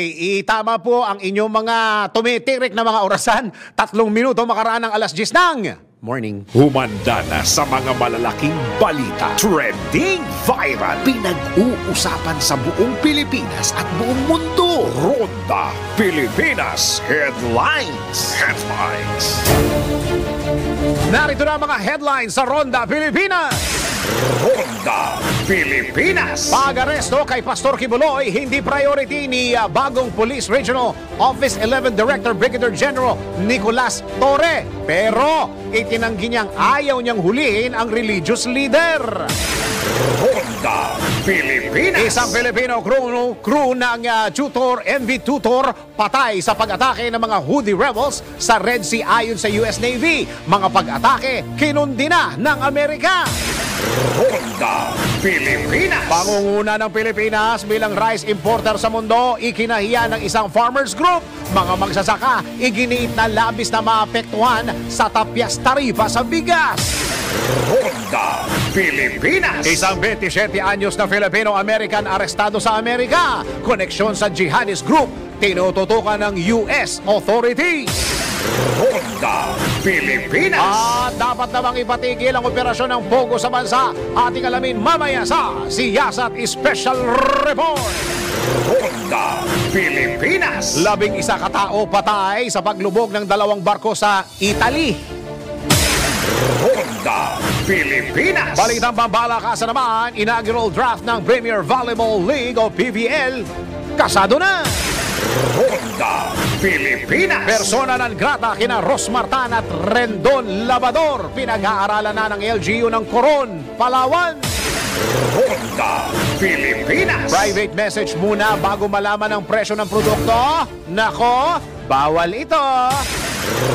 itama po ang inyong mga tumitirik na mga orasan. 3 minuto makaraan ng alas 10 ng morning. Humanda na sa mga malalaking balita. Trending viral. Pinag-uusapan sa buong Pilipinas at buong mundo. Ronda Pilipinas Headlines. Narito na mga headlines sa Ronda Pilipinas. Ronda Pilipinas. Pag-aresto kay Pastor Kibuloy, hindi priority ni bagong Police Regional Office 11 Director Brigadier General Nicolas Torre. Pero itinanggi niyang ayaw niyang hulihin ang religious leader. Ronda Pilipinas. Isang Filipino crew ng Tutor, MV Tutor, patay sa pag-atake ng mga Houthi rebels sa Red Sea ayon sa US Navy. Mga pag-atake kinundi na ng Amerika. Ronda Pilipinas. Pangunguna ng Pilipinas bilang rice importer sa mundo, ikinahiya ng isang farmers group. Mga magsasaka, iginiit na labis na maapektuhan sa tapyas tarifa sa bigas. Ronda Pilipinas. Isang 27 anyos na Filipino-American arestado sa Amerika. Koneksyon sa jihadist group, tinututukan ng US authorities. Ronda Pilipinas. At dapat namang ipatigil ang operasyon ng Pogo sa bansa. Ating alamin mamaya sa Siyasat Special Report. Ronda Pilipinas. 11 katao patay sa paglubog ng 2 barko sa Italy. Ronda Pilipinas. Balitang pambalakasan naman, inaugural draft ng Premier Volleyball League o PVL. Kasado na. Ronda Pilipinas. Persona non grata kina Rosmartan at Rendon Labador. Pinag-aaralan na ng LGU ng Coron, Palawan. Ronda Pilipinas. Private message muna bago malaman ang presyo ng produkto. Nako, bawal ito.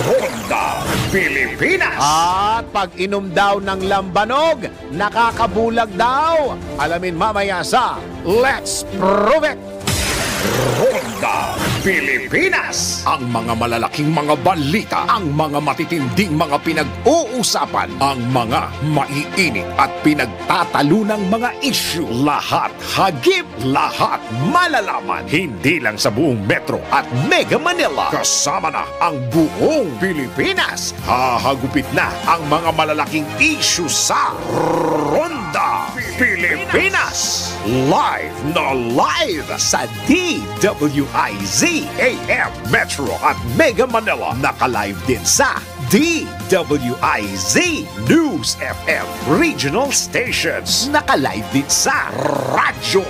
Ronda Pilipinas. At pag inom daw ng lambanog, nakakabulag daw. Alamin mamaya sa Let's Prove It. Ronda Pilipinas. Ang mga malalaking mga balita, ang mga matitinding mga pinag-uusapan, ang mga maiinit at pinagtatalunang mga issue. Lahat hagip, lahat malalaman. Hindi lang sa buong Metro at Mega Manila. Kasama na ang buong Pilipinas. Hahagupit na ang mga malalaking issue sa Ronda Pilipinas. Live na live sa DWIZ AM Metro at Mega Manila. Naka-live din sa DWIZ News FM Regional Stations. Naka-live din sa Radyo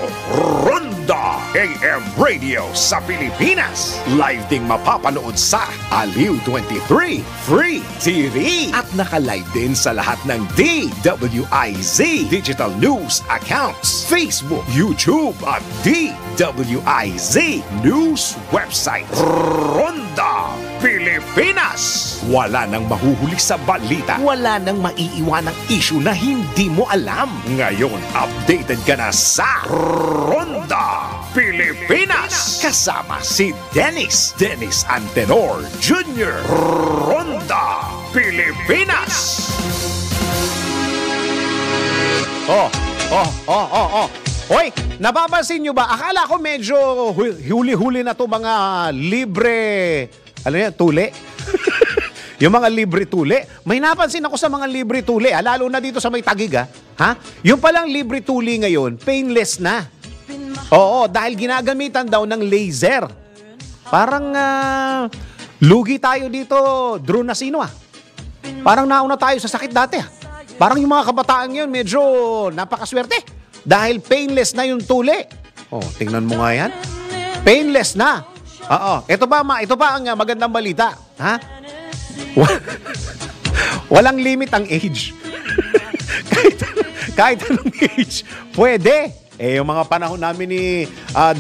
Ronda AM Radio sa Pilipinas. Live ding mapapanood sa Aliw 23 Free TV. At naka-live din sa lahat ng DWIZ Digital News accounts, Facebook, YouTube at DWIZ News website. Ronda Pilipinas. Wala nang mahuhuli sa balita. Wala nang maiiwanang issue na hindi mo alam. Ngayon, updated ka na sa Ronda Pilipinas. Kasama si Dennis Antenor Jr. Ronda Pilipinas. Hoy, napapansin nyo ba? Akala ko medyo huli-huli na to mga libre, ano yan, tule? Yung mga libre tule. May napansin ako sa mga libre tule, lalo na dito sa may Tagig, ha? Yung palang libre tuli ngayon, painless na. Oo, dahil ginagamitan daw ng laser. Parang lugi tayo dito, Drew Nasino, Parang nauna tayo sa sakit dati, Parang yung mga kabataan ngayon medyo napakaswerte. Dahil painless na yung tuli. Tingnan mo nga yan. Painless na. Ito pa ang magandang balita. Ha? Walang limit ang age. kahit anong age, pwede. Yung mga panahon namin ni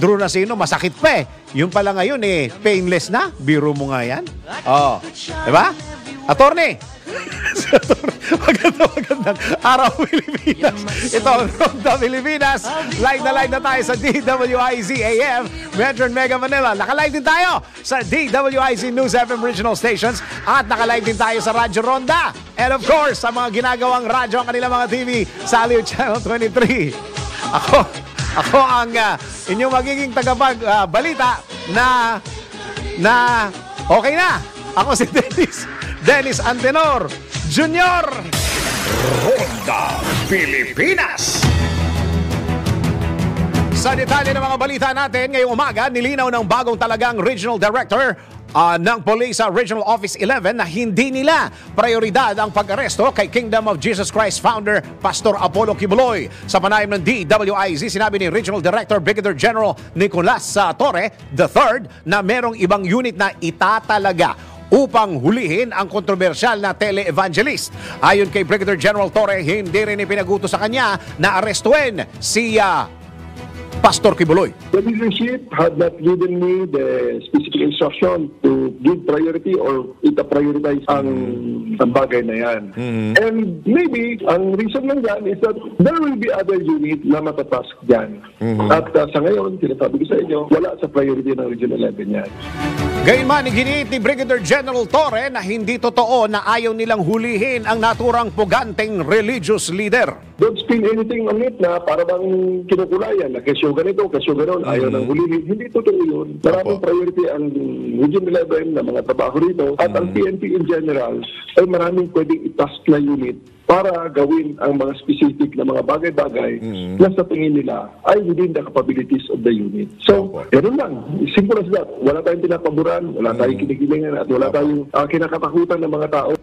Drew Nasino, masakit pa Yung pala ngayon painless na. Biro mo nga yan. Diba? Attorney! Magandang araw, Pilipinas. Ito ang Ronda Pilipinas. Live na tayo sa DWIZ AM Metro and Mega Manila. Naka-live din tayo sa DWIZ News FM Regional Stations at naka-live din tayo sa Radyo Ronda. And of course, sa mga ginagawang radyo ang kanilang mga TV sa Aliw Channel 23. Ako ang inyong magiging balita na okay na. Ako si Dennis Antenor Jr. Ronda Pilipinas. Sa detalye ng mga balita natin ngayong umaga, nilinaw ng bagong talagang Regional Director ng Police Regional Office 11 na hindi nila prioridad ang pag-aresto kay Kingdom of Jesus Christ founder Pastor Apollo Kibuloy. Sa panayam ng DWIZ, sinabi ni Regional Director Brigadier General Nicolas Torre III na merong ibang unit na itatalaga upang hulihin ang kontrobersyal na tele-evangelist. Ayon kay Brigadier General Torre, hindi rin ipinagutos sa kanya na arestuin si Pastor Kibuloy. The leadership had not given me the specific instruction to give priority or ita-prioritize ang bagay na yan. And maybe, ang reason lang dyan is that there will be other unit na matatask dyan. At sa ngayon, sinasabi ko sa inyo, wala sa priority ng Region 11 yan. Gayunman, iginiit ni Brigadier General Torre na hindi totoo na ayaw nilang hulihin ang naturang puganteng religious leader. Don't spin anything on it na para bang kinukulayan na kesyo ganito, kesyo ganon, ayaw nang hulihin. Hindi totoo yun. Maraming priority ang Region 11 na mga trabaho rito at ang PNP in general ay maraming pwedeng itask na unit para gawin ang mga specific na mga bagay-bagay na sa tingin nila ay within the capabilities of the unit. So, ganun lang. Simple as that. Wala tayong pinapaboran, wala tayong kinikilingan at wala tayong kinakatakutan ng mga tao.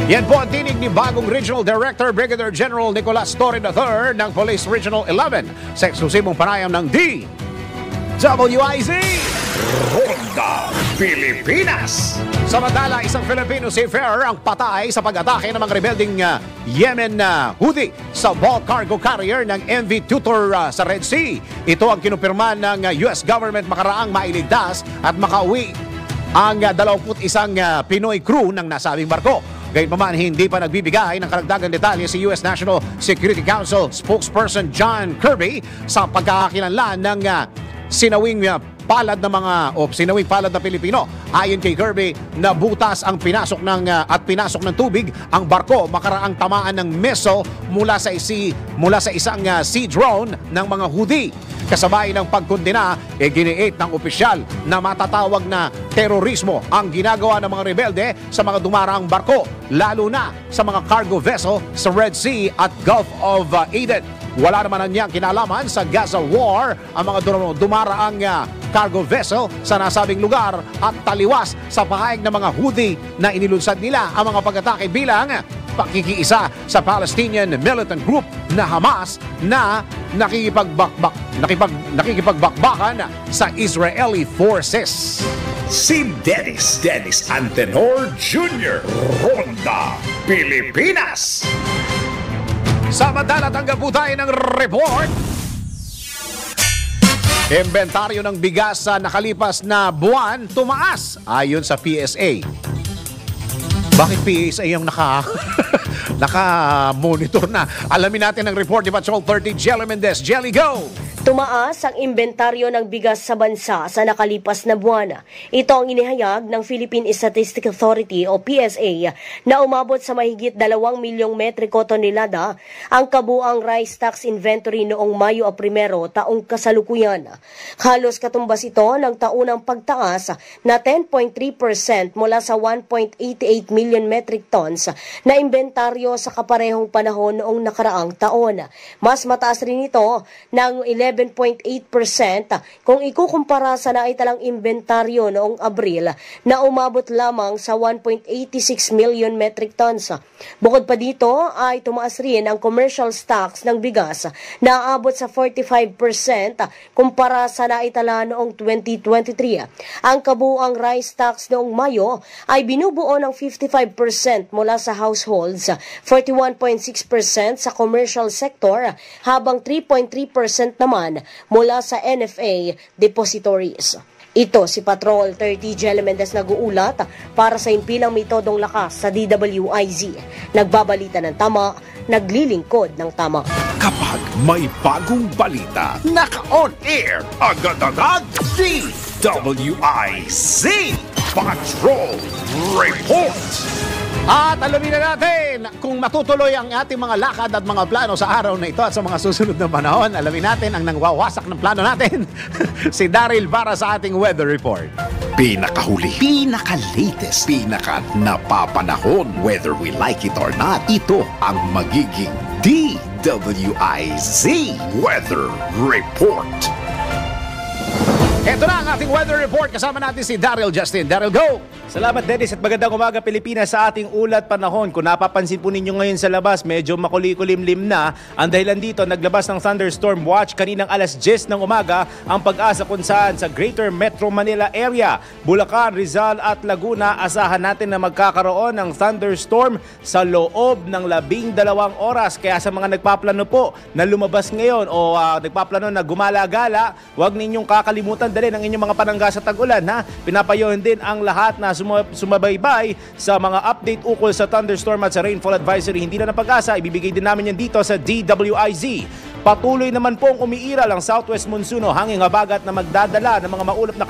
Yan po ang tinig ni bagong Regional Director Brigadier General Nicolas Torre III ng Police Regional 11 sa eksklusibong panayam ng DWIZ. Ronda Pilipinas. Samantala, isang Filipino seafarer ang patay sa pag-atake ng mga rebelding Yemen Houthi sa bulk cargo carrier ng MV Tutor sa Red Sea. Ito ang kinumpirma ng US government makaraang mailigtas at makauwi ang 21 Pinoy crew ng nasabing barko. Gayunpaman, hindi pa nagbibigay ng karagdagang detalye si US National Security Council spokesperson John Kirby sa pagkakakilanlan ng sinawing palad na Pilipino. Ayon kay Kirby, nabutas ang pinasok ng tubig ang barko makaraang tamaan ng missile mula sa isang sea drone ng mga Houthi. Kasabay ng pagkondena, giniit ng opisyal na matatawag na terorismo ang ginagawa ng mga rebelde sa mga dumaraang barko, lalo na sa mga cargo vessel sa Red Sea at Gulf of Aden. Wala naman niyang kinalaman sa Gaza War ang mga dumaraang cargo vessel sa nasabing lugar at taliwas sa pahayag ng mga Houthi na inilunsad nila ang mga pag-atake bilang pakikiisa sa Palestinian militant group na Hamas na nakikipagbakbakan sa Israeli forces. Si Dennis Antenor Jr. Ronda Pilipinas. Samantala, tanggap po tayo ng report. Inventaryo ng bigas sa nakalipas na buwan tumaas ayon sa PSA. Bakit PSA yung naka-monitor na? Alamin natin ang report ni Patrol 30 Jelly Mendez. Jelly, go! Tumaas ang inventaryo ng bigas sa bansa sa nakalipas na buwan. Ito ang inihayag ng Philippine Statistics Authority o PSA na umabot sa mahigit 2 milyong metriko tonelada ang kabuang rice stocks inventory noong Mayo 1 taong kasalukuyan. Halos katumbas ito ng taunang pagtaas na 10.3% mula sa 1.88 million metric tons na inventaryo sa kaparehong panahon noong nakaraang taon. Mas mataas rin ito ng 11.8% kung ikukumpara sa naitalang inventaryo noong Abril na umabot lamang sa 1.86 million metric tons. Bukod pa dito ay tumaas rin ang commercial stocks ng bigas na aabot sa 45% kumpara sa naitala noong 2023. Ang kabuuang rice stocks noong Mayo ay binubuo ng 55% mula sa households, 41.6% sa commercial sector, habang 3.3% naman mula sa NFA depositories. Ito si Patrol 30 Jelly Mendez nag-uulat para sa impilang metodong lakas sa DWIZ. Nagbabalita ng tama, naglilingkod ng tama. Kapag may bagong balita, naka-on air, agad-agad, DWIZ Patrol Report. At alamin na natin kung matutuloy ang ating mga lakad at mga plano sa araw na ito at sa mga susunod na panahon. Alamin natin ang nangwawasak ng plano natin, si Daryl para sa ating weather report. Pinakahuli, pinaka-latest, pinaka-napapanahon, whether we like it or not, ito ang magiging DWIZ Weather Report. Ito na ang ating weather report. Kasama natin si Daryl Justin. Daryl, go! Salamat, Dennis, at magandang umaga, Pilipinas, sa ating ulat panahon. Kung napapansin po ninyo ngayon sa labas, medyo makulikulimlim na. Ang dahilan dito, naglabas ng thunderstorm watch kaninang alas 10 ng umaga ang Pag-asa kung saan sa Greater Metro Manila area, Bulacan, Rizal at Laguna, asahan natin na magkakaroon ng thunderstorm sa loob ng 12 oras. Kaya sa mga nagpaplano po na lumabas ngayon o nagpaplano na gumala-gala, huwag ninyong kakalimutan dali ng inyong mga panangga sa tag-ulan. Pinapayohin din ang lahat na sumabaybay sa mga update ukol sa thunderstorm at sa rainfall advisory. Hindi na ng Pag-asa, ibibigay din namin yan dito sa DWIZ. Patuloy naman pong umiiral ang southwest monsoon o hanging habagat na magdadala ng mga maulap na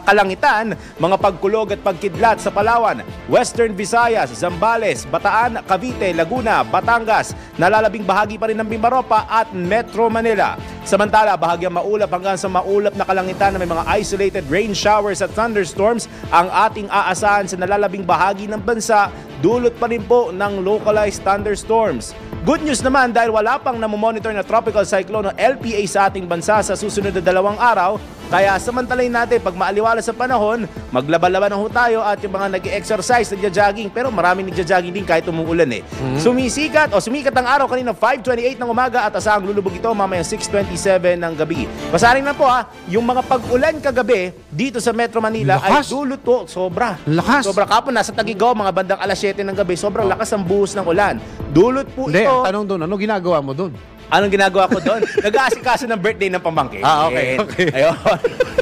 kalangitan, mga pagkulog at pagkidlat sa Palawan, Western Visayas, Zambales, Bataan, Cavite, Laguna, Batangas, nalalabing bahagi pa rin ng Mimaropa at Metro Manila. Samantala, bahagyang maulap hanggang sa maulap na kalangitan na may mga isolated rain showers at thunderstorms ang ating aasahan sa nalalabing bahagi ng bansa, dulot pa rin po ng localized thunderstorms. Good news naman dahil wala pang namomonitor na tropical cyclone o LPA sa ating bansa sa susunod na 2 araw. Kaya samantalayin natin pag maaliwala sa panahon, maglaba-laba na ho tayo at yung mga nag-exercise, nagja-jogging, pero maraming nagja-jogging din kahit umuulan eh. Sumikat ang araw kanina 5:28 ng umaga at asahang lulubog ito mamayang 6:27 ng gabi. Pasaring na po yung mga pag-ulan kagabi dito sa Metro Manila Lakas. ay dulot po, sobra. Lakas. Sobra kapon, nasa Taguigao, mga bandang alas 7 ng gabi, sobrang lakas ang buhos ng ulan. Dulot po Hindi, ito. ang tanong doon, ano ginagawa mo doon? Anong ginagawa ko doon? Nag-aasikaso ng birthday ng pamangkin. Okay. Ayun.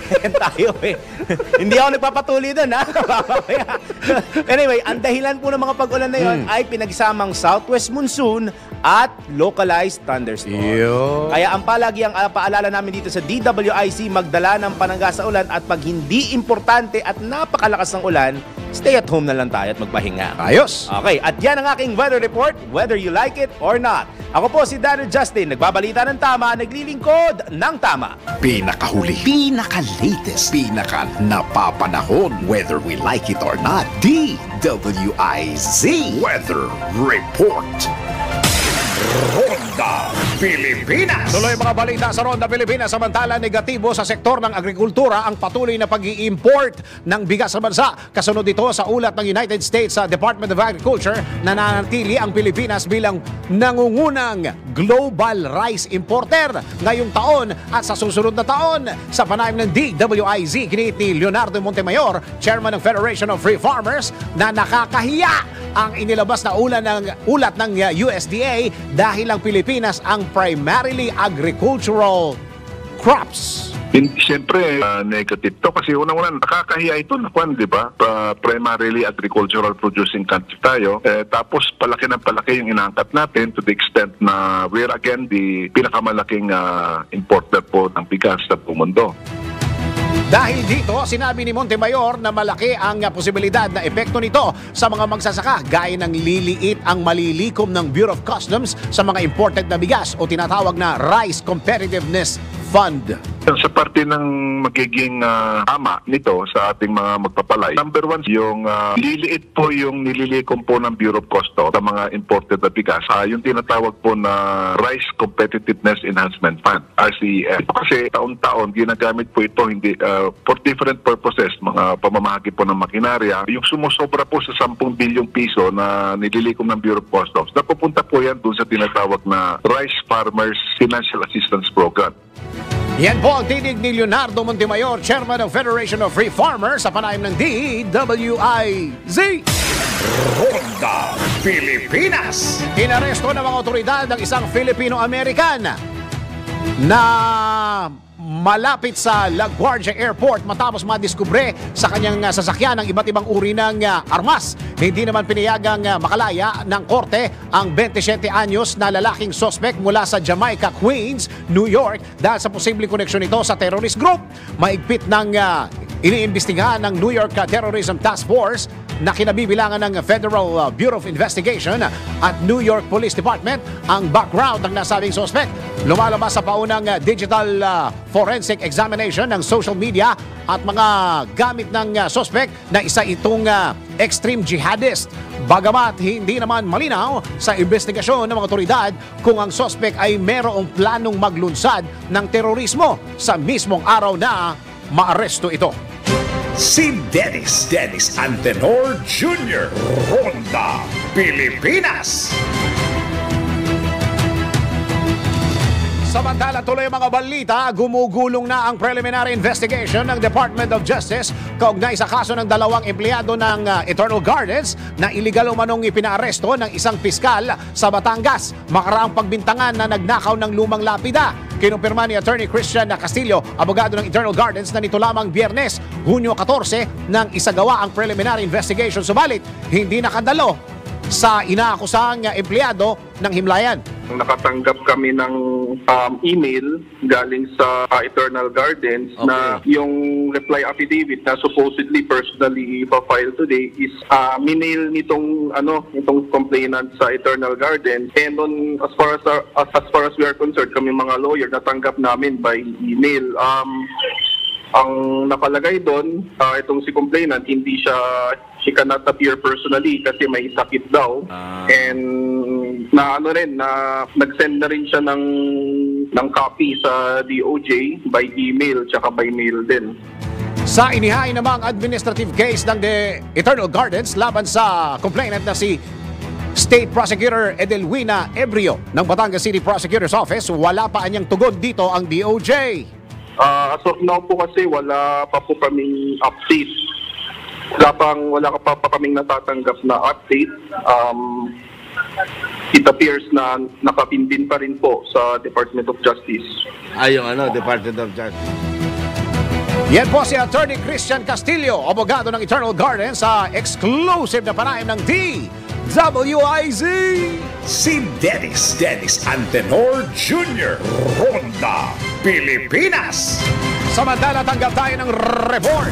Ayan tayo eh. Hindi ako nagpapatuloy doon, ha? Anyway, ang dahilan po ng mga pag-ulan na yun ay pinagsamang southwest monsoon at localized thunderstorm. Kaya ang paalala namin dito sa DWIC, magdala ng panangga sa ulan at pag hindi importante at napakalakas ng ulan, stay at home na lang tayo at magpahinga. Ayos! Okay, at yan ang aking weather report, whether you like it or not. Ako po si Daryl Justin, nagbabalita ng tama, naglilingkod ng tama. Pinakahuli, pinaka-latest, pinaka-napapanahon, whether we like it or not, DWIZ Weather Report. Ronda Pilipinas. Tuloy mga balita sa Ronda Pilipinas. Samantala, negatibo sa sektor ng agrikultura ang patuloy na pag-i-import ng bigas sa bansa. Kasunod dito sa ulat ng United States Department of Agriculture na nanatili ang Pilipinas bilang nangungunang global rice importer ngayong taon at sa susunod na taon. Sa panayam ng DWIZ, kinit ni Leonardo Montemayor, Chairman ng Federation of Free Farmers, na nakakahiya ang inilabas na ulat ng USDA dahil ang Pilipinas ang primarily agricultural crops. Siyempre, negative to kasi unang-una nakakahiya ito na kwan, di ba? Primarily agricultural producing country tayo. Tapos palaki ng palaki yung inaangkat natin to the extent na we're again the pinakamalaking importer po ng bigas sa buong mundo. Dahil dito, sinabi ni Montemayor na malaki ang posibilidad na epekto nito sa mga magsasaka gaya ng liliit ang malilikom ng Bureau of Customs sa mga imported na bigas o tinatawag na Rice Competitiveness Fund. Sa parte ng magiging tama nito sa ating mga magpapalay, number one, yung liliit po yung nililikom po ng Bureau of Customs sa mga imported na bigas. Yung tinatawag po na Rice Competitiveness Enhancement Fund, RCEF. Kasi taon-taon ginagamit po ito hindi for different purposes, mga pamamahagi po ng makinarya. Yung sumusobra po sa 10 bilyong piso na nililikom ng Bureau of Customs, napupunta po yan doon sa tinatawag na Rice Farmers Financial Assistance Program. Yan po ang tinig ni Leonardo Montemayor, Chairman ng Federation of Free Farmers sa panayam ng DWIZ. Ronda Pilipinas. Inaresto ng mga otoridad ng isang Filipino-American na malapit sa LaGuardia Airport matapos madiskubre sa kanyang sasakyan ng iba't ibang uri ng armas. Hindi naman pinayagang makalaya ng korte ang 27 anyos na lalaking suspect mula sa Jamaica, Queens, New York dahil sa posibleng koneksyon nito sa terrorist group. Maigpit ng iniimbestigahan ng New York Terrorism Task Force na kinabibilangan ng Federal Bureau of Investigation at New York Police Department ang background ng nasabing suspect. Lumalabas sa paunang digital forensic examination ng social media at mga gamit ng suspect na isa itong extreme jihadist. Bagamat hindi naman malinaw sa investigasyon ng mga otoridad kung ang suspect ay merong planong maglunsad ng terorismo sa mismong araw na maaresto ito. Si Dennis Antenor Jr. Ronda Pilipinas. Samantala, tuloy ang mga balita, gumugulong na ang preliminary investigation ng Department of Justice kaugnay sa kaso ng dalawang empleyado ng Eternal Gardens na iligal umanong ipinaaresto ng isang piskal sa Batangas makaraang pagbintangan na nagnakaw ng lumang lapida. Kinumpirma ni Attorney Christian Castillo, abogado ng Eternal Gardens, na nito lamang Biyernes, Hunyo 14, nang isagawa ang preliminary investigation. Subalit, hindi nakadalo sa inaakusahang empleyado ng Himlayan. Nakatanggap kami ng email galing sa Eternal Gardens na yung reply affidavit na supposedly personally ipa-file today is minail nitong complainant sa Eternal Gardens. And as far as we are concerned, kami mga lawyer, natanggap namin by email. Ang nakalagay doon, itong si complainant, she cannot appear personally kasi may sakit daw. And nag-send na rin siya ng copy sa DOJ by email tsaka by mail din. Sa inihain namang administrative case ng The Eternal Gardens laban sa complainant na si State Prosecutor Edelwina Ebrio ng Batangas City Prosecutor's Office, wala pa anyang tugon dito ang DOJ. As of now po kasi wala pa po kaming update. Wala pa kaming natatanggap na update. It appears na nakapindin pa rin po sa Department of Justice. Department of Justice. Yan po si Attorney Christian Castillo, abogado ng Eternal Gardens, sa exclusive na panayam ng DWIZ. Si Dennis Antenor Jr. Ronda Pilipinas. Samantala, tanggap tayo ng report.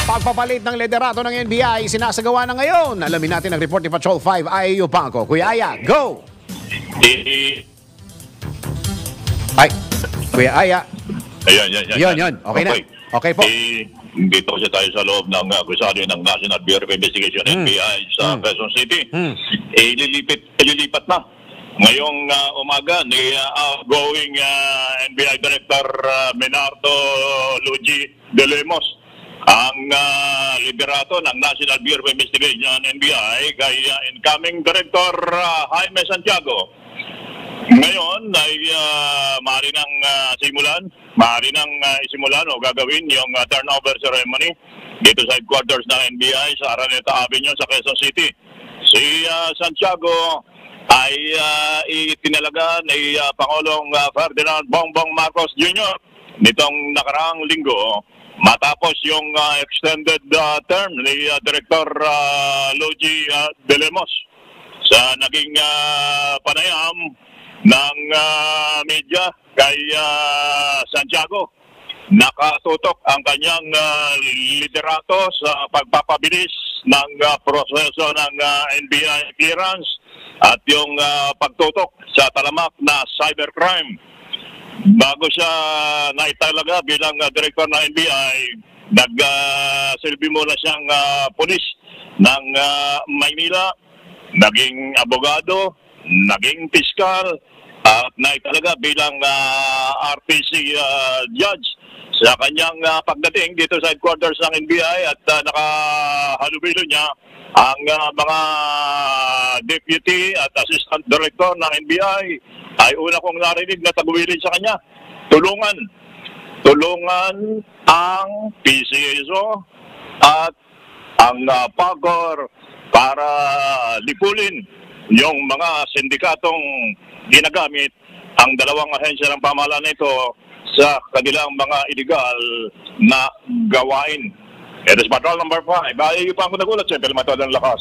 Pagpapalit ng liderato ng NBI sinasagawa na ngayon. Alamin natin ang report ni Patrol 5 Aya Yupanco. Kuya Aya, go! Ay, Kuya Aya. Yan. Okay na. Okay po. Dito kasi tayo sa loob ng gusali ng National Bureau of Investigation, NBI, sa Quezon City. Ililipat na. Ngayong umaga ni outgoing NBI Director Menardo Luigi De Lemos ang liderato ng National Bureau of Investigation, NBI, kay incoming Director Jaime Santiago. Ngayon ay maaari nang isimulan o gagawin yung turnover ceremony dito sa headquarters ng NBI sa Araneta Avenue sa Quezon City. Si Santiago ay itinalaga ni Pangulong Ferdinand Bongbong Marcos Jr. nitong nakaraang linggo matapos yung extended term ni Director Luigi De Lemos. Sa naging panayam ng media kay Santiago, nakatutok ang kanyang liderato sa pagpapabilis ng proseso ng NBI clearance at yung pagtutok sa talamak na cybercrime. Bago siya naitalaga bilang director ng NBI, nagsilbi muna siyang pulis ng Maynila, naging abogado, naging piskal, at naitalaga bilang RPC judge. Sa kanyang pagdating dito sa headquarters ng NBI at nakahalubilo niya ang mga deputy at assistant director ng NBI, ay una kong narinig na tagubilin sa kanya. Tulungan ang PCSO at ang PAGOR para lipulin yung mga sindikatong ginagamit ang dalawang ahensya ng pamahalaan nito sa kanilang mga illegal na gawain. It is Patrol number 5. Ayun pa ako nagulat sa implementado ng lakas.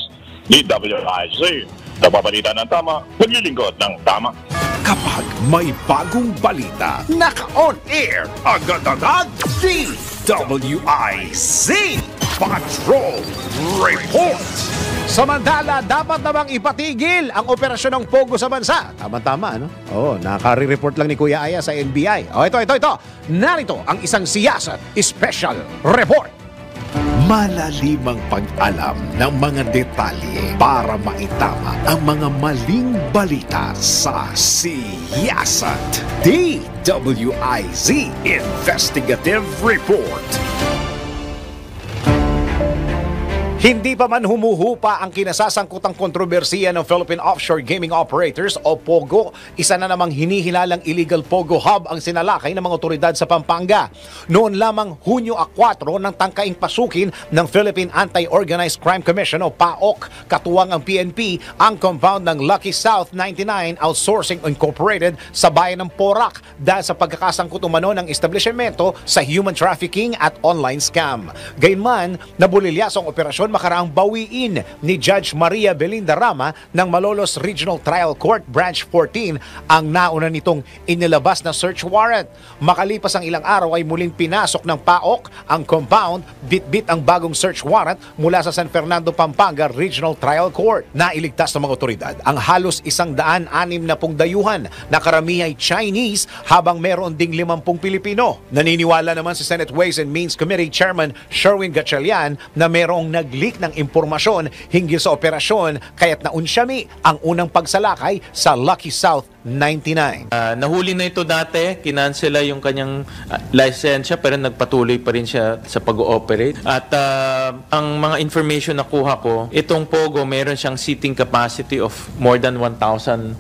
DWIZ. Napabalita ng tama, naglilingkod ng tama. Kapag may bagong balita, naka-on air, agad-agad, DWIZ. Patrol Report. Samantala, dapat namang ipatigil ang operasyon ng Pogo sa bansa. Tama-tama, ano? Nakari-report lang ni Kuya Aya sa NBI. Ito. Narito ang isang siyasat special report. Malalimang pag-alam ng mga detalye para maitama ang mga maling balita sa siyasat. DWIZ Investigative Report. Hindi pa man humuhupa ang kinasasangkutang kontrobersiya ng Philippine Offshore Gaming Operators o POGO, isa na namang hinihilalang illegal POGO hub ang sinalakay ng mga otoridad sa Pampanga. Noon lamang Hunyo 4 nang tangkaing pasukin ng Philippine Anti-Organized Crime Commission o PAOK, katuwang ang PNP, ang compound ng Lucky South 99 Outsourcing Incorporated sa bayan ng Porac dahil sa pagkakasangkot umano ng establishmento sa human trafficking at online scam. Gayunman, nabulilyas ang operasyon makaraang bawiin ni Judge Maria Belinda Rama ng Malolos Regional Trial Court Branch 14 ang nauna nitong inilabas na search warrant. Makalipas ang ilang araw ay muling pinasok ng PAOK ang compound, bit-bit ang bagong search warrant mula sa San Fernando, Pampanga Regional Trial Court. Nailigtas ng mga otoridad ang halos 160 dayuhan na karamihan ay Chinese habang meron ding 50 Pilipino. Naniniwala naman si Senate Ways and Means Committee Chairman Sherwin Gatchalian na merong nag-leak ng impormasyon hinggil sa operasyon kaya't naunsyami ang unang pagsalakay sa Lucky South 99. Nahuli na ito dati, kinansela yung kanyang lisensya pero nagpatuloy pa rin siya sa pag-ooperate. At ang mga information na kuha ko, itong POGO meron siyang seating capacity of more than 1,000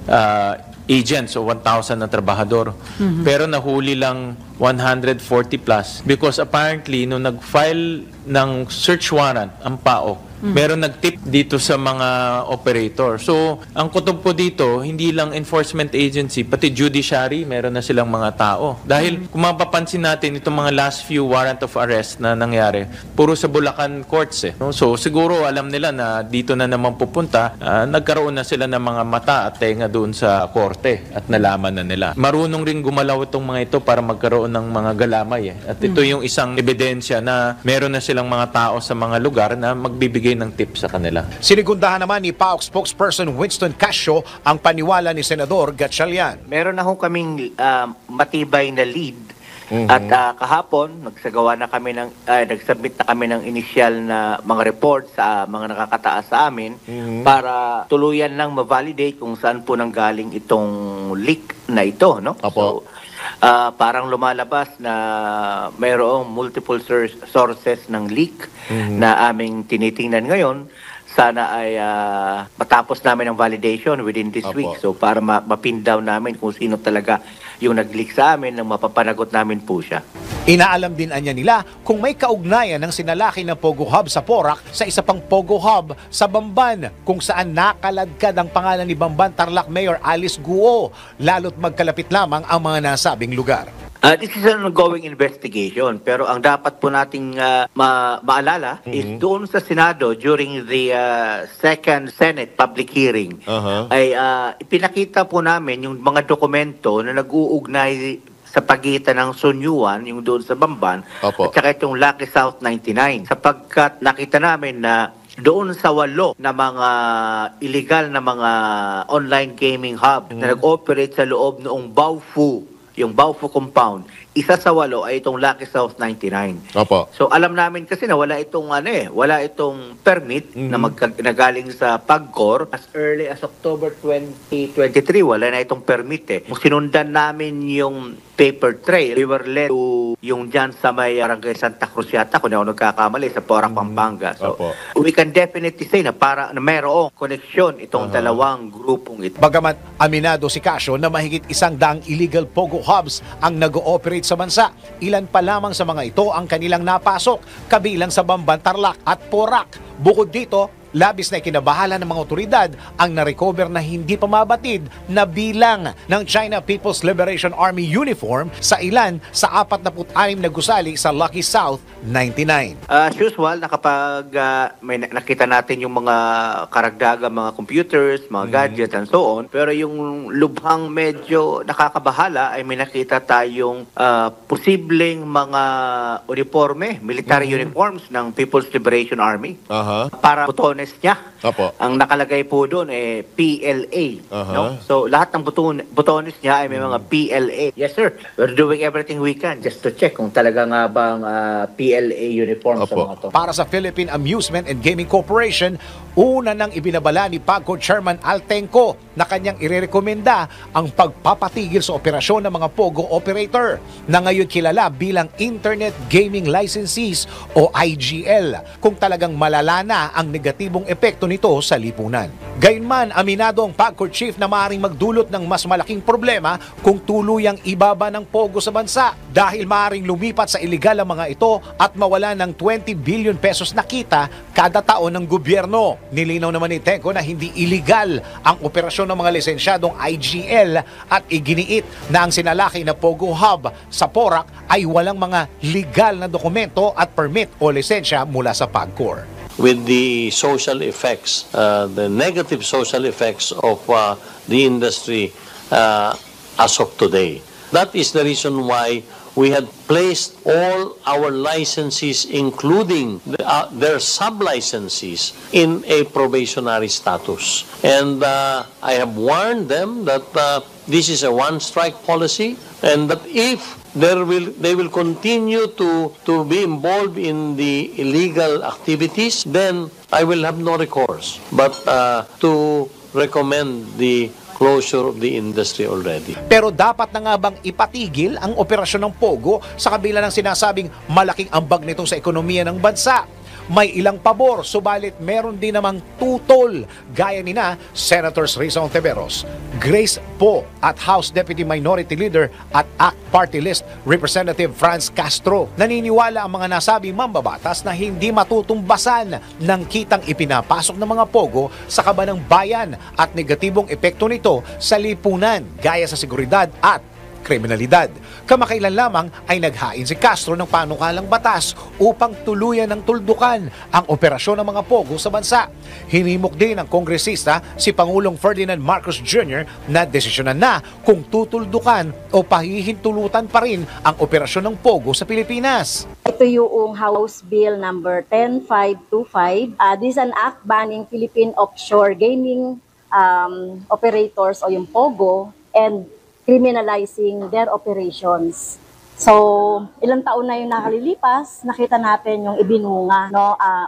agents o 1,000 na trabahador. Pero nahuli lang 140 plus because apparently nung nag-file ng search warrant ang PAOK, meron nag-tip dito sa mga operator. So, ang kutob ko dito, hindi lang enforcement agency, pati judiciary, meron na silang mga tao. Dahil kung mapapansin natin itong mga last few warrant of arrest na nangyari, puro sa Bulacan courts eh. So, siguro alam nila na dito na naman pupunta, nagkaroon na sila ng mga mata at tenga doon sa korte at nalaman na nila. Marunong rin gumalaw itong mga ito para magkaroon ng mga galamay eh. At ito yung isang ebidensya na meron na silang mga tao sa mga lugar na magbibigay ng tips sa kanila. Sinigundahan naman ni PAOK spokesperson Winston Casio ang paniwala ni Senador Gatchalian. Meron na ho kaming matibay na lead at kahapon nagsagawa na kami ng nagsubmit na kami ng initial na mga report sa mga nakakataas sa amin para tuluyan lang ma-validate kung saan po nanggaling itong leak na ito, no? Opo. So, parang lumalabas na mayroong multiple sources ng leak na aming tinitingnan ngayon. Sana ay matapos namin ang validation within this week. So para mapin down namin kung sino talaga yung nag-leak sa amin nang mapapanagot namin po siya. Inaalam din anya nila kung may kaugnayan ng sinalaki ng Pogo Hub sa Porac sa isa pang Pogo Hub sa Bamban kung saan nakaladkad ang pangalan ni Bamban Tarlac Mayor Alice Guo lalo't magkalapit lamang ang mga nasabing lugar. This is an ongoing investigation pero ang dapat po nating maalala is doon sa Senado during the second Senate public hearing ay ipinakita po namin yung mga dokumento na nag-uugnay sa pagitan ng Sunyuan, yung doon sa Bamban, at saka itong Lucky South 99 sapagkat nakita namin na doon sa 8 na mga illegal na mga online gaming hub na nag-operate sa loob noong Baofu, yung Baofu compound, isa sa 8 ay itong Lucky South 99. So alam namin kasi na wala itong wala itong permit na nagaling sa PAGCOR. As early as October 2023, wala na itong permit eh. Kung sinundan namin yung paper trail, we were led to yung dyan sa may Barangay Santa Cruz yata, kung ako nagkakamali, sa Porac, Pampanga. So we can definitely say na mayroong koneksyon itong dalawang grupong ito. Bagamat aminado si Casio na mahigit 100 illegal Pogo hubs ang nag-ooperate sa bansa, ilan pa lamang sa mga ito ang kanilang napasok, kabilang sa Bamban, Tarlac at Porac. Bukod dito, labis na ikinabahala ng mga otoridad ang narecover na hindi pa mabatid na bilang ng China People's Liberation Army uniform sa ilan sa 46 na gusali sa Lucky South 99. As usual, may nakita natin yung mga karagdagang mga computers, mga gadgets and so on. Pero yung lubhang medyo nakakabahala ay may nakita tayong posibleng mga uniforme, military uniforms ng People's Liberation Army. Para botones niya. Ang nakalagay po doon PLA. No? So lahat ng botones niya ay may mga PLA. Yes sir, we're doing everything we can just to check kung talaga nga bang PLA uniform sa mga to. Para sa Philippine Amusement and Gaming Corporation, una nang ibinabala ni PAGCOR Chairman Altenco na kanyang irerekomenda ang pagpapatigil sa operasyon ng mga POGO operator na ngayon kilala bilang Internet Gaming Licensees o IGL kung talagang malala na ang negatibong epekto nito sa lipunan. Gayunman, aminado ang PAGCOR Chief na maaaring magdulot ng mas malaking problema kung tuluyang ibaba ng POGO sa bansa dahil maaaring lumipat sa iligal ang mga ito at mawala ng 20 billion pesos na kita kada taon ng gobyerno. Nilinaw naman ni Tenco na hindi iligal ang operasyon ng mga lisensyadong IGL at iginiit na ang sinalaki na POGO Hub sa Porac ay walang mga legal na dokumento at permit o lisensya mula sa PAGCOR. With the social effects, the negative social effects of the industry as of today. That is the reason why we had placed all our licensees, including their sub-licensees, in a probationary status. And I have warned them that this is a one-strike policy and that if they will continue to be involved in the illegal activities, then I will have no recourse but to recommend the closure of the industry already. Pero dapat na nga bang ipatigil ang operasyon ng POGO sa kabila ng sinasabing malaking ambag nito sa ekonomiya ng bansa? May ilang pabor, subalit meron din namang tutol gaya ni na Senators Risa Ontiveros, Grace Poe at House Deputy Minority Leader at ACT Party List Representative Franz Castro. Naniniwala ang mga nasabing mambabatas na hindi matutumbasan ng kitang ipinapasok ng mga POGO sa kaban ng bayan at negatibong epekto nito sa lipunan gaya sa seguridad at kriminalidad. Kamakailan lamang ay naghain si Castro ng panukalang batas upang tuluyan ng tuldukan ang operasyon ng mga POGO sa bansa. Hinimok din ng kongresista si Pangulong Ferdinand Marcos Jr. na desisyonan na kung tutuldukan o pahihintulutan pa rin ang operasyon ng POGO sa Pilipinas. Ito yung House Bill number 10525. This is an act banning Philippine offshore gaming operators o yung POGO and criminalizing their operations. So, ilang taon na yung nakalilipas, nakita natin yung ibinunga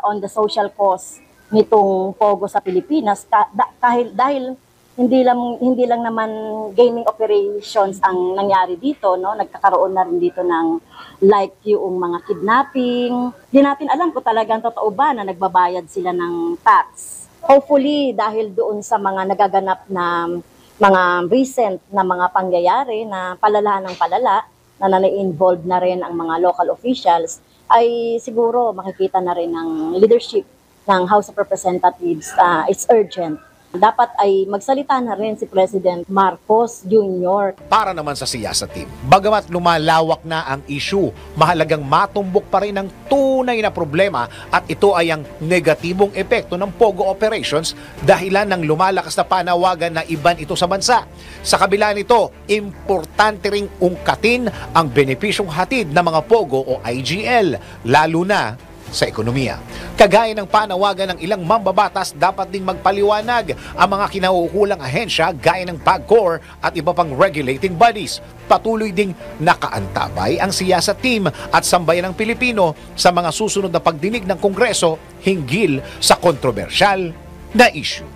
on the social cause nitong POGO sa Pilipinas dahil hindi lang naman gaming operations ang nangyari dito, nagkakaroon na rin dito ng like yung mga kidnapping. Hindi natin alam kung talagang totoo ba na nagbabayad sila ng tax. Hopefully, dahil doon sa mga nagaganap na mga recent na mga pangyayari na palala ng palala na na-involve na rin ang mga local officials, ay siguro makikita na rin ng leadership ng House of Representatives. It's urgent. Dapat ay magsalita na rin si President Marcos Jr. Para naman sa siyasa team, bagamat lumalawak na ang issue, mahalagang matumbok pa rin ang tunay na problema at ito ay ang negatibong epekto ng POGO operations dahilan ng lumalakas na panawagan na iban ito sa bansa. Sa kabila nito, importante ring ungkatin ang benepisyong hatid ng mga POGO o IGL, lalo na sa ekonomiya. Kagaya ng panawagan ng ilang mambabatas, dapat ding magpaliwanag ang mga kinauukulang ahensya gaya ng PAGCOR at iba pang regulating bodies. Patuloy ding nakaantabay ang siyasa team at sambayan ng Pilipino sa mga susunod na pagdinig ng Kongreso hinggil sa kontrobersyal na issue.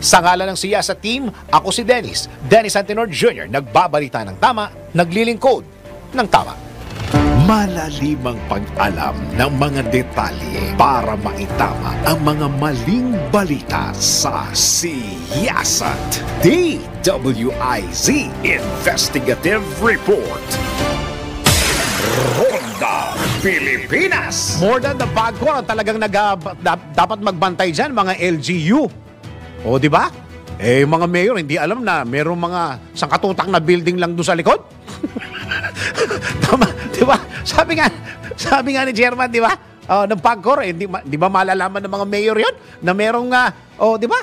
Sa ngalan ng siyasa team, ako si Dennis Antenor Jr. Nagbabalita ng tama, naglilingkod ng tama. Malalimang pag-alam ng mga detalye para maitama ang mga maling balita sa Siyasat. DWIZ Investigative Report. Ronda Ronda Pilipinas. More than the Pagcor, talagang dapat magbantay dyan, mga LGU. O, di ba? Eh, mga mayor, hindi alam na merong mga sangkatutak na building lang doon sa likod. Tama, di ba? Sabi nga ni Chairman, di ba? Ng Pagcor, di ba malalaman ng mga mayor yon na merong, di ba?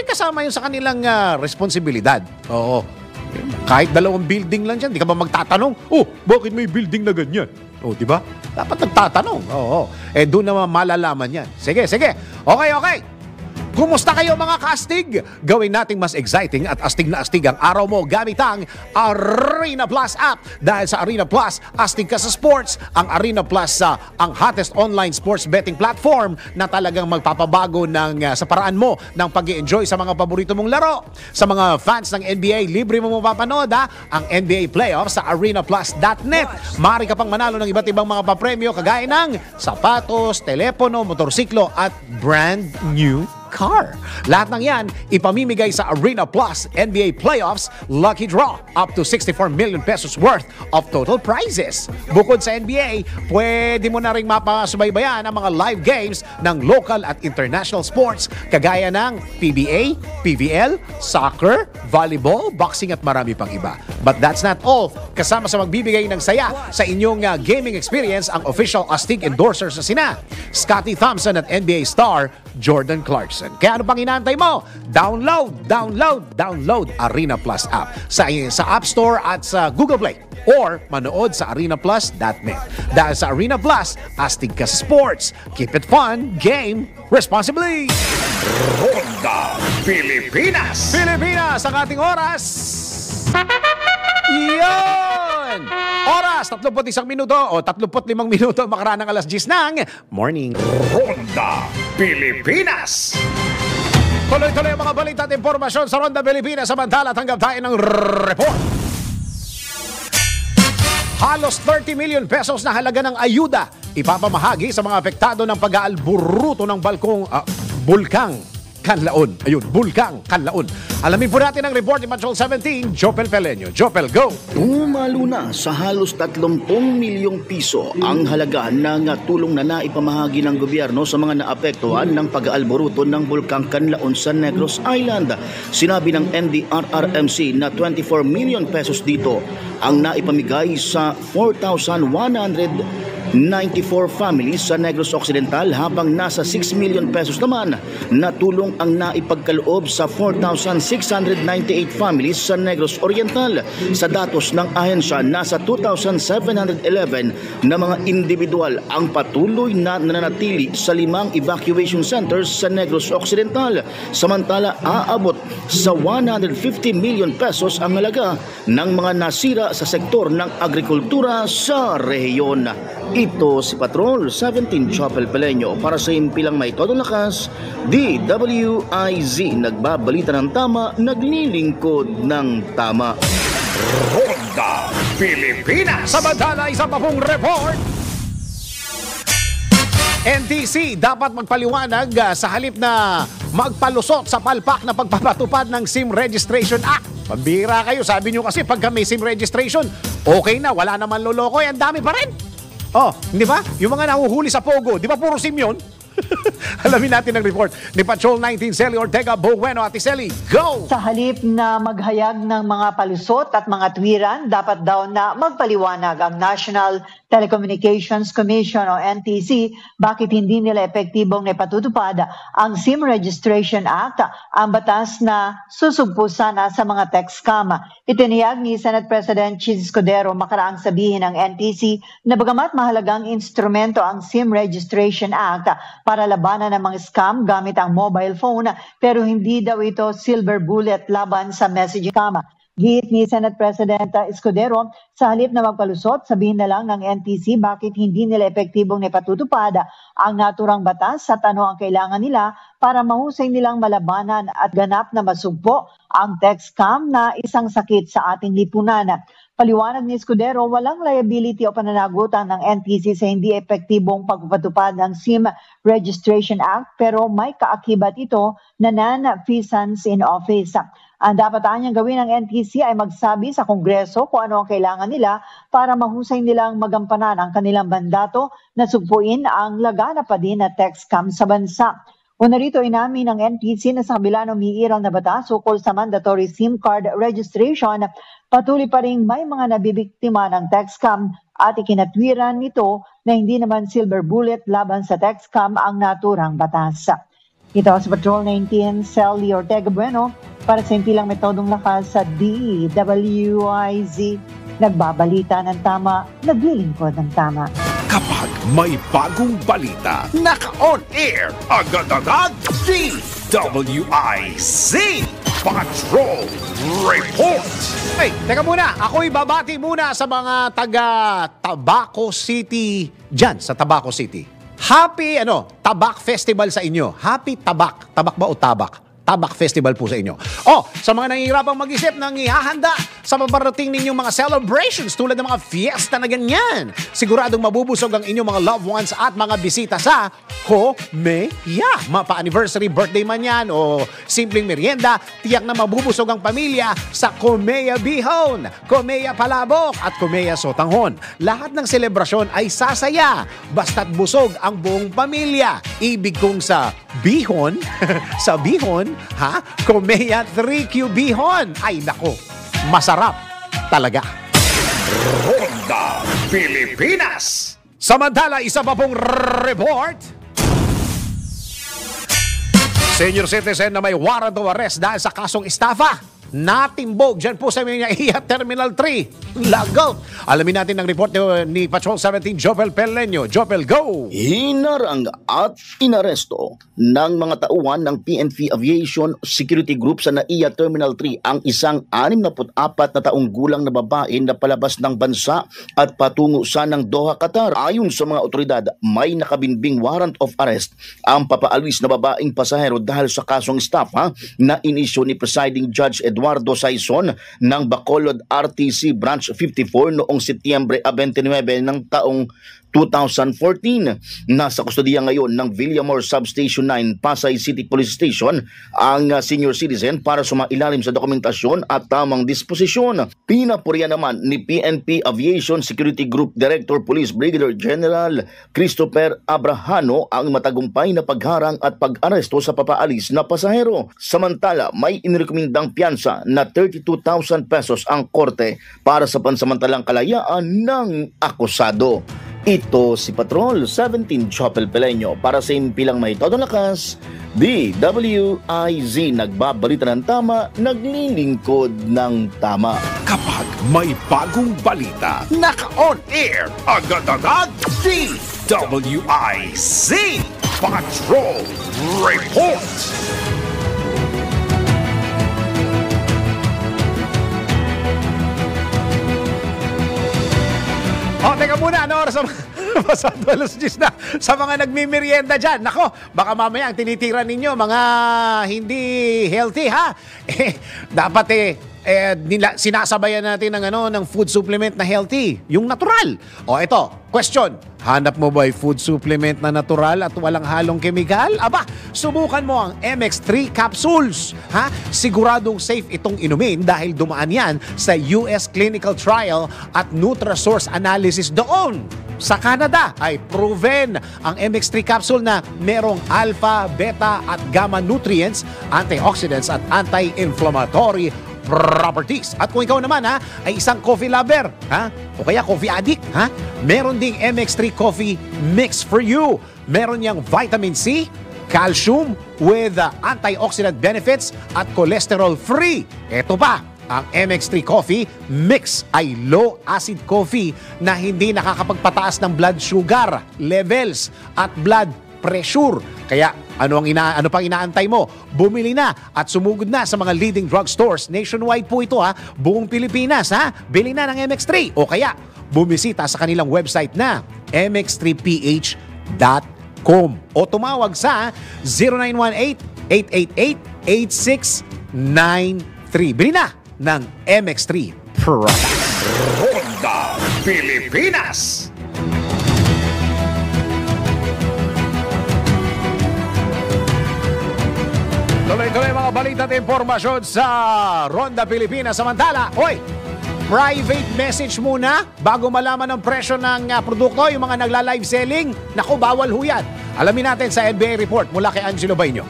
Kasama yun sa kanilang responsibilidad. Oo. Kahit 2 building lang dyan, di ka ba magtatanong, bakit may building na ganyan? Di ba? Dapat nagtatanong. Doon naman malalaman yan. Sige. Okay. Kumusta kayo mga kastig? Gawin nating mas exciting at astig na astig ang araw mo gamit ang Arena Plus app. Dahil sa Arena Plus, astig ka sa sports. Ang Arena Plus ang hottest online sports betting platform na talagang magpapabago sa paraan mo ng pag-i-enjoy sa mga paborito mong laro. Sa mga fans ng NBA, libre mo mapapanood ang NBA playoffs sa arenaplus.net. Maaari ka pang manalo ng iba't ibang mga papremyo kagaya ng sapatos, telepono, motorsiklo at brand new car. Lahat ng yan, ipamimigay sa Arena Plus NBA Playoffs Lucky Draw up to 64 million pesos worth of total prizes. Bukod sa NBA, pwede mo na rin mapasubaybayan ang mga live games ng local at international sports kagaya ng PBA, PVL, soccer, volleyball, boxing at marami pang iba. But that's not all. Kasama sa magbibigay ng saya sa inyong gaming experience ang official astig endorsers na sina Scottie Thompson at NBA star Jordan Clarkson. Kaya ano pang inaantay mo? Download Arena Plus app sa App Store at sa Google Play or manood sa arenaplus.net. Dahil sa Arena Plus, astig ka sa sports. Keep it fun, game responsibly. Ronda Pilipinas. Pilipinas ang ating oras. Iyon! Oras, 31 minuto o 35 minuto makaraan ng alas 10 ng morning. Ronda Pilipinas. Tuloy-tuloy ang mga balita at impormasyon sa Ronda Pilipinas. Samantala, tanggap tayo ng report. Halos 30 million pesos na halaga ng ayuda ipapamahagi sa mga apektado ng pag-aalburuto ng bulkang Canlaon. Ayun, Bulkang Canlaon. Alamin po natin ang report ni Patrol 17, Jopel Peleño. Jopel, go! Umalo na sa halos 30 milyong piso ang halaga ng tulong na naipamahagi ng gobyerno sa mga naapektuhan ng pag-aalboruto ng Bulkang Canlaon sa Negros Island. Sinabi ng NDRRMC na 24 million pesos dito ang naipamigay sa 4,194 families sa Negros Occidental habang nasa 6 million pesos naman na tulong ang naipagkaloob sa 4,698 families sa Negros Oriental. Sa datos ng ahensya, nasa 2,711 na mga individual ang patuloy na nananatili sa 5 evacuation centers sa Negros Occidental. Samantala, aabot sa 150 million pesos ang halaga ng mga nasira sa sektor ng agrikultura sa rehiyon. Ito si Patrol 17 Jopel Peleño para sa impilang may todo lakas, DWIZ, nagbabalita ng tama, naglilingkod ng tama. Ronda Pilipinas. Samantala, isa pa pong report. NTC dapat magpaliwanag sa halip na magpalusot sa palpak na pagpapatupad ng SIM Registration Act. Pambira kayo, sabi nyo kasi pagka may SIM registration, okay na, wala naman loloko, ang dami pa rin. Di ba? Yung mga nahuhuli sa Pogo, di ba puro SIM yun? Alamin natin ang report ni Patrol 19 Celi Ortega. Bueno, Ate Celi, go! Sa halip na maghayag ng mga palusot at mga tuwiran, dapat daw na magpaliwanag ang National Telecommunications Commission o NTC bakit hindi nila epektibong naipatutupad ang SIM Registration Act, ang batas na susugpo sana sa mga tech scam. Itiniyag ni Senate President Chis Escudero makaraang sabihin ng NTC na bagamat mahalagang instrumento ang SIM Registration Act para labanan ng mga scam gamit ang mobile phone, pero hindi daw ito silver bullet laban sa messaging scam. Giit ni Senate President Escudero, sa halip na magpalusot, sabihin na lang ng NTC bakit hindi nila epektibong naipatutupad ang naturang batas at ano ang kailangan nila para mahusay nilang malabanan at ganap na masugpo ang tech scam na isang sakit sa ating lipunan. Paliwanag ni Escudero, walang liability o pananagutan ng NTC sa hindi epektibong pagpapatupad ng SIM Registration Act pero may kaakibat ito na non-feasance in office. Ang dapat niyang gawin ng NTC ay magsabi sa Kongreso kung ano ang kailangan nila para mahusay nilang magampanan ang kanilang mandato na sugpuin ang lagana pa din na tax scam sa bansa. Una rito, inamin ng NTC na sa kabila ng umiiral na batas ukol sa mandatory SIM card registration, patuloy pa rin may mga nabibiktima ng tax scam at ikinatwiran nito na hindi naman silver bullet laban sa tax scam ang naturang batas. Ito sa Patrol 19, Sally Ortega Bueno para sa impilang metodong lakas sa DWIZ. Nagbabalita ng tama, naglilingkod ng tama. Kapag may bagong balita, naka-on air, agad-agad, DWIZ Patrol Report. Hey, teka muna, ako'y babati muna sa mga taga Tabaco City dyan sa Tabaco City. Happy Tabak Festival sa inyo. Happy Tabak. Tabak ba o tabak? Tabak Festival po sa inyo. Sa mga nangihirapang mag-isip ng ihahanda sa paparating ninyong mga celebrations tulad ng mga fiesta na ganyan, siguradong mabubusog ang inyong mga loved ones at mga bisita sa Comeya. Mapa-anniversary, birthday man yan o simpleng merienda, tiyak na mabubusog ang pamilya sa Comeya Bihon, Comeya Palabok at Comeya Sotanghon. Lahat ng selebrasyon ay sasaya basta't busog ang buong pamilya. Ibig kong sa Bihon, sa Bihon, Comeya 3Q Bihon. Ay nako, masarap talaga. Ronda Pilipinas. Samantala, isa pa pong report. Senior citizen na may warrant of arrest dahil sa kasong estafa. Natimbog dyan po sa Minahiya Terminal 3. Lagout. Alamin natin ang report ni Patrol 17 Jopel Peleño. Jopel, go! Hinarang at inaresto ng mga tauhan ng PNP Aviation Security Group sa NAIA Terminal 3 ang isang 64 na taong gulang na babae na palabas ng bansa at patungo sa ng Doha, Qatar. Ayon sa mga otoridad, may nakabinbing warrant of arrest ang papaalis na babaeng pasahero dahil sa kasong estafa na inisyo ni Presiding Judge Eduardo Saison ng Bacolod RTC Branch 54 noong Setyembre 29 ng taong 2014. Nasa kustodiya ngayon ng Villamor Substation 9 Pasay City Police Station ang senior citizen para sumailalim sa dokumentasyon at tamang disposisyon. Pinapuriya naman ni PNP Aviation Security Group Director Police Brigadier General Christopher Abrahano ang matagumpay na pagharang at pag-aresto sa papaalis na pasahero. Samantala, may inirekomendang piyansa na 32,000 pesos ang korte para sa pansamantalang kalayaan ng akusado. Ito si Patrol 17 Jopel Peleño para sa impilang may todo lakas, DWIZ nagbabalita ng tama, naglilingkod ng tama. Kapag may bagong balita, naka-on air, agad-agad, DWIZ Patrol Report. Teka muna, oras pasado alas 10 na sa mga nagmimerienda dyan. Nako, baka mamaya ang tinitira ninyo, mga hindi healthy, dapat sinasabayan natin ng food supplement na healthy, yung natural. Ito, question, hanap mo ba yung food supplement na natural at walang halong kemikal? Aba, subukan mo ang MX3 capsules. Siguradong safe itong inumin dahil dumaan yan sa US clinical trial at Nutrasource analysis doon. Sa Canada ay proven ang MX3 capsule na merong alpha, beta at gamma nutrients, antioxidants at anti-inflammatory properties. At kung ikaw naman ay isang coffee lover, o kaya coffee addict, meron ding MX3 Coffee Mix for you. Meron niyang vitamin C, calcium with antioxidant benefits at cholesterol free. Ito pa, ang MX3 Coffee Mix ay low-acid coffee na hindi nakakapagpataas ng blood sugar levels at blood pressure. Kaya ano pang inaantay mo? Bumili na at sumugod na sa mga leading drugstores. Nationwide po ito buong Pilipinas Bili na ng MX3 o kaya bumisita sa kanilang website na mx3ph.com o tumawag sa 0918-888-8693. Bili na ng MX3 product. Ronda Pilipinas. Tuloy-tuloy mga balita at impormasyon sa Ronda Pilipinas. Samantala, private message muna bago malaman ang presyo ng produkto, yung mga nagla-live selling. Naku, bawal ho yan. Alamin natin sa NBI report mula kay Angelo Baño.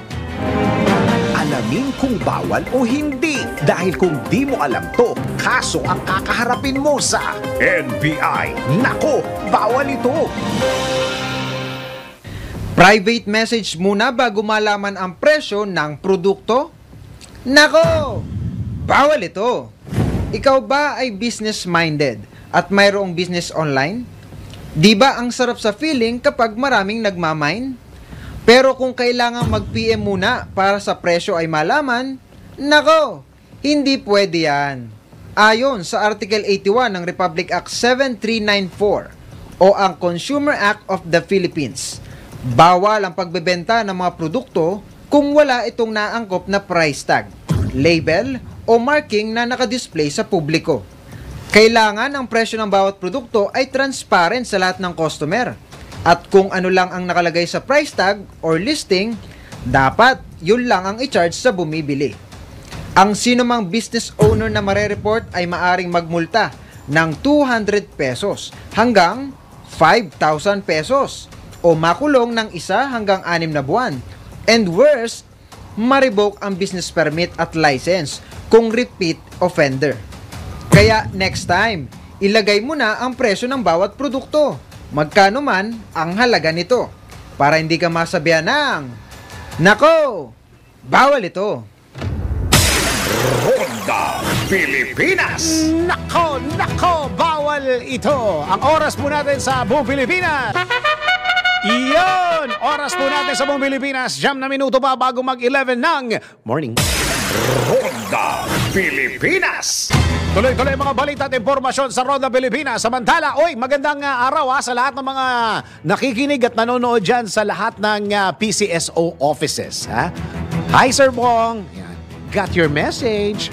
Alamin kung bawal o hindi. Dahil kung di mo alam to, kaso ang kakaharapin mo sa NBI. Nako, bawal ito. Private message muna bago malaman ang presyo ng produkto? Nako! Bawal ito! Ikaw ba ay business-minded at mayroong business online? Di ba ang sarap sa feeling kapag maraming nagmamine? Pero kung kailangan mag-PM muna para sa presyo ay malaman, nako! Hindi pwede yan. Ayon sa Article 81 ng Republic Act 7394 o ang Consumer Act of the Philippines, bawal ang pagbebenta ng mga produkto kung wala itong naangkop na price tag, label o marking na nakadisplay sa publiko. Kailangan ang presyo ng bawat produkto ay transparent sa lahat ng customer. At kung ano lang ang nakalagay sa price tag or listing, dapat yun lang ang i-charge sa bumibili. Ang sinumang business owner na mare-report ay maaring magmulta ng 200 pesos hanggang 5,000 pesos o makulong ng 1 hanggang 6 na buwan. And worse, ma-revoke ang business permit at license kung repeat offender. Kaya next time, ilagay mo na ang presyo ng bawat produkto, magkano man ang halaga nito, para hindi ka masabihan ng, nako, bawal ito. Ronda Pilipinas. Nako, bawal ito. Ang oras po natin sa buong Pilipinas. Iyon! Oras po natin sa buong Pilipinas. Siyam na minuto pa bago mag-11 ng morning. Ronda Pilipinas. Tuloy-tuloy mga balita at impormasyon sa Ronda Pilipinas. Samantala, magandang araw sa lahat ng mga nakikinig at nanonood dyan sa lahat ng PCSO offices. Ha? Hi, Sir Bong. Got your message.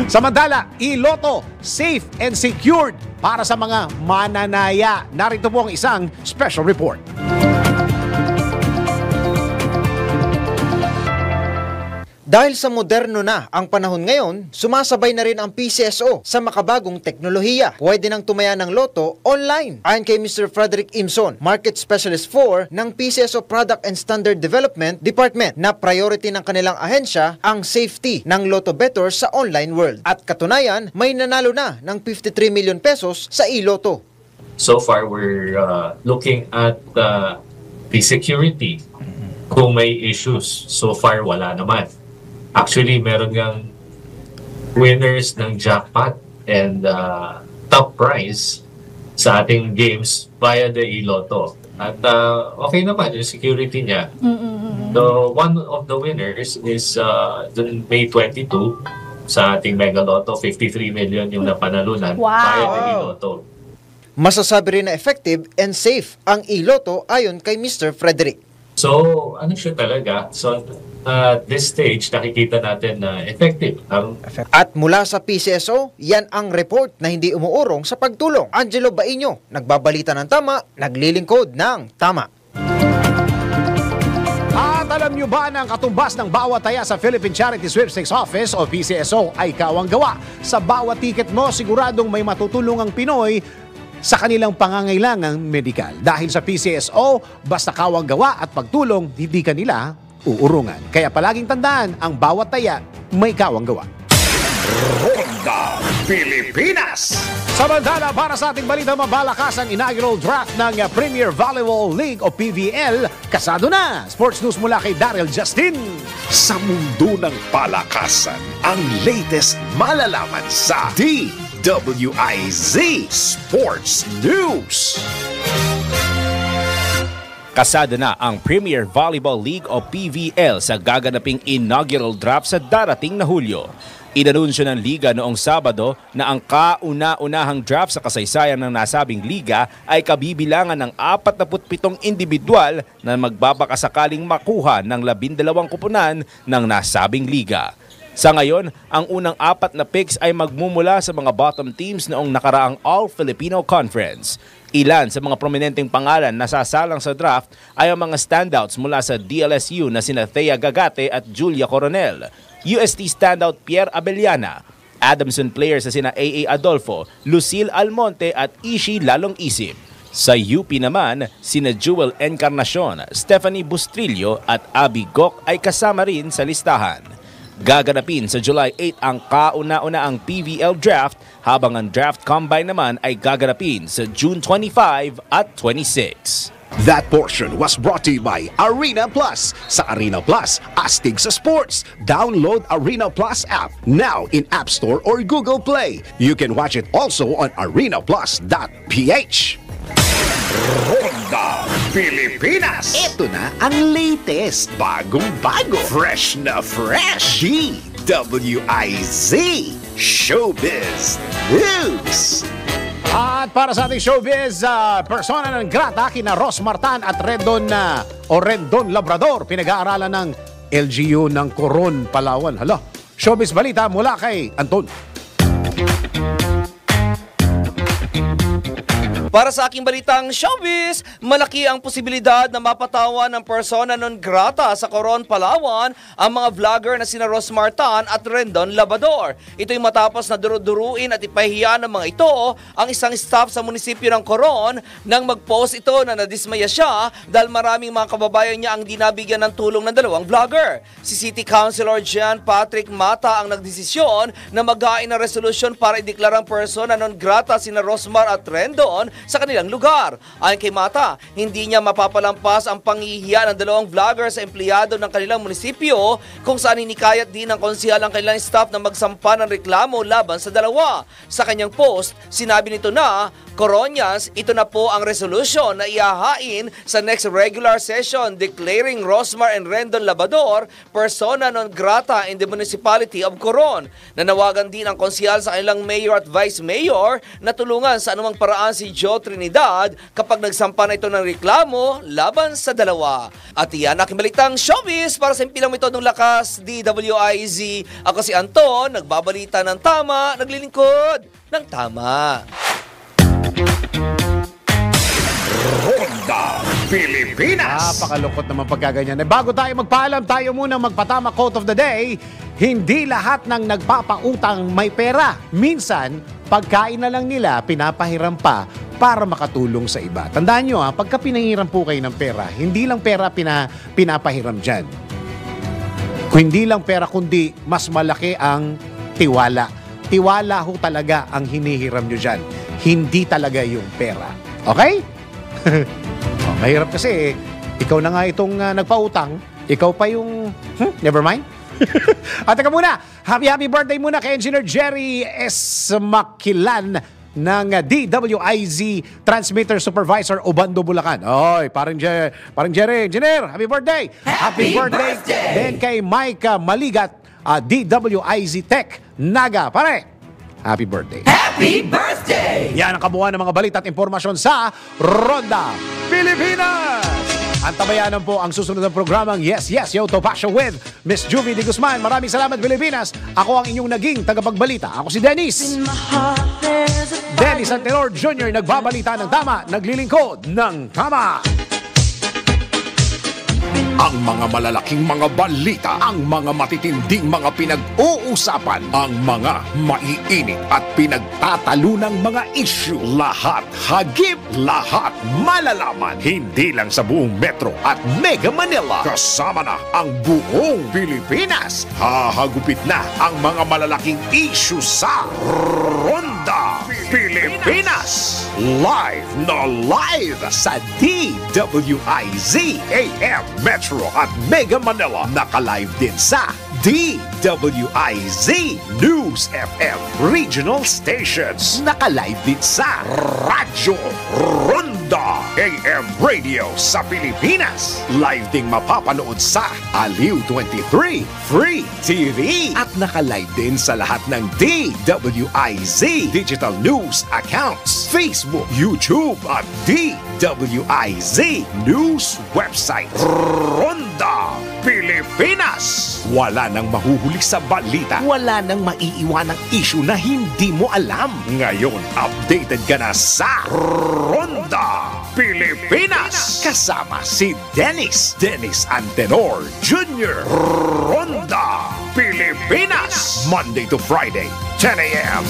Samantala, iLotto, safe and secured para sa mga mananaya. Narito po ang isang special report. Dahil sa moderno na ang panahon ngayon, sumasabay na rin ang PCSO sa makabagong teknolohiya. Pwede nang tumaya ng loto online. Ayon kay Mr. Frederick Imson, Market Specialist 4 ng PCSO Product and Standard Development Department, na priority ng kanilang ahensya ang safety ng Lotto bettors sa online world. At katunayan, may nanalo na ng 53 million pesos sa iLotto. So far, we're looking at the security. Kung may issues, so far wala naman. Actually, meron ngang winners ng jackpot and top prize sa ating games via the iLotto. At okay naman yung security niya. So, one of the winners is May 22 sa ating Mega Lotto, 53 million yung napanalunan via the iLotto. Masasabi rin na effective and safe ang iLotto ayon kay Mr. Frederick. So, ano siya talaga? So, this stage, nakikita natin na effective. At mula sa PCSO, yan ang report na hindi umuurong sa pagtulong. Angelo Baño, nagbabalita ng tama, naglilingkod ng tama. At alam nyo ba na ang katumbas ng bawat taya sa Philippine Charity Sweepstakes Office o PCSO ay kawang gawa? Sa bawat ticket mo, siguradong may matutulungang Pinoy sa kanilang pangangailangang medikal. Dahil sa PCSO, basta kawang gawa at pagtulong, hindi kanila uurungan. Kaya palaging tandaan, ang bawat taya may kawang gawa. Ronda Pilipinas. Samantala, para sa ating balita, mabalakas ang inaugural draft ng Premier Volleyball League o PVL. Kasado na! Sports News mula kay Daryl Justin. Sa mundo ng palakasan, ang latest malalaman sa DWIZ Sports News. Kasado na ang Premier Volleyball League o PVL sa gaganaping inaugural draft sa darating na Hulyo. Inanunsyo ng liga noong Sabado na ang kauna-unahang draft sa kasaysayan ng nasabing liga ay kabibilangan ng 47 individual na magbabakasakaling makuha ng 12 kuponan ng nasabing liga. Sa ngayon, ang unang 4 na picks ay magmumula sa mga bottom teams noong nakaraang All-Filipino Conference. Ilan sa mga prominenteng pangalan na sasalang sa draft ay ang mga standouts mula sa DLSU na sina Thea Gagate at Julia Coronel, UST standout Pierre Abellana, Adamson players sa sina AA Adolfo, Lucille Almonte at Ishi Lalong Isip. Sa UP naman, sina Jewel Encarnacion, Stephanie Bustrillo at Abby Gok ay kasama rin sa listahan. Gaganapin sa July 8 ang kauna-unaang PVL draft habang ang draft combine naman ay gaganapin sa June 25 at 26. That portion was brought to you by Arena Plus. Sa Arena Plus, astig sa sports. Download Arena Plus app now in App Store or Google Play. You can watch it also on arenaplus.ph. Ronda Pilipinas. Ito na ang latest, bagong-bago, fresh na fresh. DWIZ Showbiz News. At para sa ating showbiz, persona ng grata kina Ros Martan at Rendon Labrador, pinag-aaralan ng LGU ng Coron, Palawan. Hala, showbiz balita mula kay Anton. Para sa aking balitang showbiz, malaki ang posibilidad na mapatawan ng persona non grata sa Coron, Palawan ang mga vlogger na sina Ros Martan at Rendon Labrador. Ito'y matapos na duruduruin at ipahiya ng mga ito ang isang staff sa munisipyo ng Coron nang mag-post ito na nadismaya siya dahil maraming mga kababayan niya ang dinabigyan ng tulong ng 2 vlogger. Si City Councilor Jean Patrick Mata ang nagdesisyon na maghain ng resolusyon para ideklarang persona non grata sina Rosmar at Rendon sa kanilang lugar. Ayon kay Mata, hindi niya mapapalampas ang panghihiya ng 2 vlogger sa empleyado ng kanilang munisipyo kung saan inikayat din ng konsehal ang kanilang staff na magsampa ng reklamo laban sa 2. Sa kanyang post, sinabi nito na, Coronians, ito na po ang resolution na iahain sa next regular session declaring Rosmar and Rendon Labrador persona non grata in the municipality of Coron. Nanawagan din ang konsehal sa kanilang mayor at vice mayor na tulungan sa anumang paraan si Joe Trinidad kapag nagsampa na ito ng reklamo laban sa 2. At iyan aking balitang showbiz para sa impilang metodong lakas, DWIZ. Ako si Anton, nagbabalita ng tama, naglilingkod ng tama. Ronda Pilipinas. Napakalungkot naman pagkaganyan. Bago tayo magpaalam, tayo muna magpatama quote of the day. Hindi lahat ng nagpapautang may pera. Minsan, pagkain na lang nila, pinapahiram pa para makatulong sa iba. Tandaan nyo pagka pinahiram po kayo ng pera, hindi lang pera pinapahiram dyan. Hindi lang pera, kundi mas malaki ang tiwala. Tiwala ho talaga ang hinihiram nyo dyan. Hindi talaga yung pera. Okay? Mahirap kasi ikaw na nga itong nagpautang, ikaw pa yung never mind. At teka muna, happy birthday muna kay Engineer Jerry S. Makilan ng DWIZ Transmitter Supervisor Obando, Bulacan. Oy, parang Jerry, Engineer, happy birthday! Happy birthday! Then kay Mike Maligat, DWIZ Tech Naga, pare. Happy birthday. Happy birthday! Yan ang kabuuan ng mga balita at impormasyon sa Ronda Pilipinas! Antabayanan po ang susunod ng programang Yes, Yes, Yo Topacio with Miss Juvie de Guzman. Maraming salamat, Pilipinas. Ako ang inyong naging tagapagbalita. Ako si Dennis. Dennis Antenor Jr. nagbabalita ng tama, naglilingkod ng tama. Ang mga malalaking mga balita, ang mga matitinding mga pinag-uusapan, ang mga maiinit at pinagtatalunang mga issue. Lahat hagip, lahat malalaman. Hindi lang sa buong Metro at Mega Manila. Kasama na ang buong Pilipinas. Hahagupit na ang mga malalaking issue sa Ronda Pilipinas. Live na live sa DWIZ AM Metro at Mega Manila. Naka-live din sa DWIZ News FM Regional Stations. Naka-live din sa Radyo Ronda AM Radio sa Pilipinas. Live ding mapapanood sa Aliw 23 Free TV. At naka-live din sa lahat ng DWIZ Digital News accounts, Facebook, YouTube at DWIZ News website. Ronda Pilipinas! Wala nang mahuhuli sa balita. Wala nang maiiwanang issue na hindi mo alam. Ngayon, updated ka na sa Ronda Pilipinas! Kasama si Dennis Antenor Jr. Ronda Pilipinas! Monday to Friday, 10 a.m.